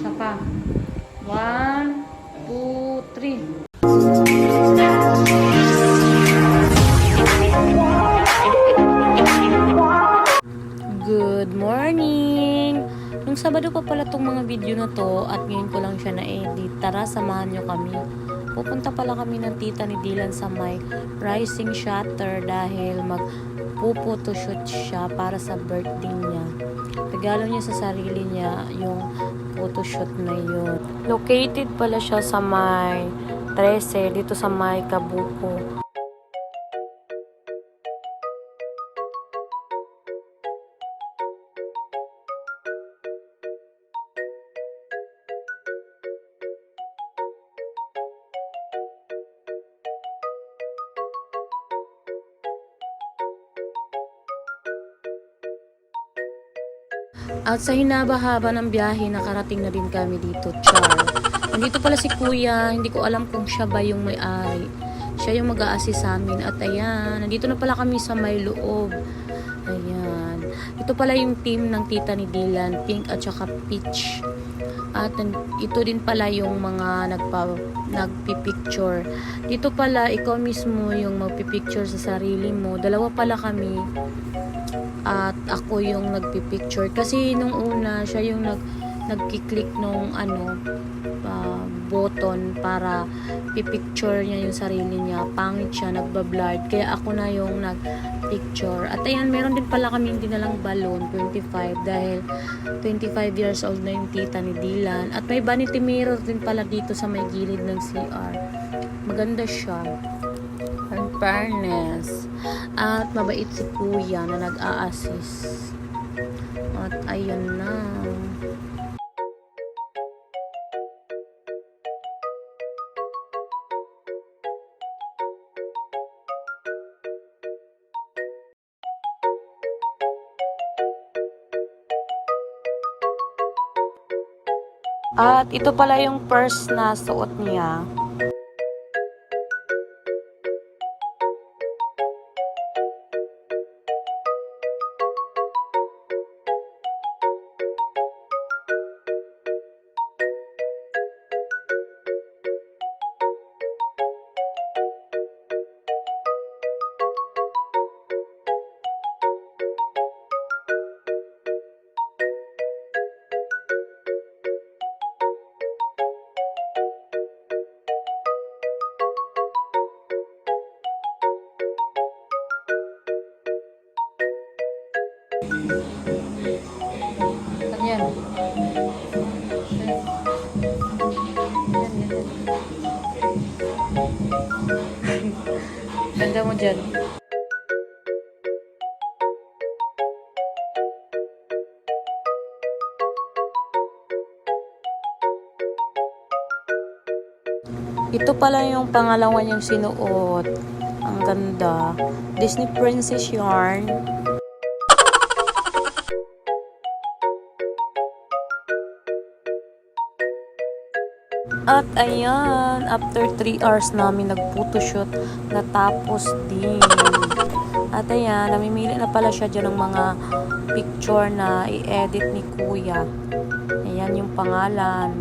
Isa pa. 1, 2, 3. Good morning! Nung Sabado pa pala tong mga video na to at ngayon ko lang siya na-edit. Tara, samahan nyo kami. Pupunta pala kami ng tita ni Dylan sa may Rising Shutter dahil mag-photoshoot siya para sa birthday niya. Regalo niya sa sarili niya yung photoshoot na yun. Located pala siya sa may 13 dito sa may Kabuko. At sa hinaba-haba ng biyahe, nakarating na din kami dito, Char. Nandito pala si Kuya, hindi ko alam kung siya ba yung may-ari. Siya yung mag-a-assist sa amin. At ayan, nandito na pala kami sa may loob. Ayan. Ito pala yung team ng tita ni Dylan, Pink at saka Peach. At ito din pala yung mga nagpipicture. Dito pala, ikaw mismo yung magpipicture sa sarili mo. Dalawa pala kami. At ako yung nagpipicture kasi nung una siya yung nagki-click nung button para pipicture niya yung sarili niya. Pangit siya, nagbablurred, kaya ako na yung nagpicture. At ayan, meron din pala kami dinalang balloon 25 dahil 25 years old na yung tita ni Dylan. At may vanity mirror din pala dito sa may gilid ng CR. Maganda siya, in fairness. At mabait si Kuya na nag-a-assist. At ayun na. At ito pala yung purse na suot niya. Yan. Ganda mo dyan. Ito pala yung pangalawa niyang sinuot. Ang ganda. Disney Princess yarn. At ayan, after 3 hours namin nag-photoshoot, natapos din. At ayan, namimili na pala siya dyan ng mga picture na i-edit ni Kuya. Ayan yung pangalan.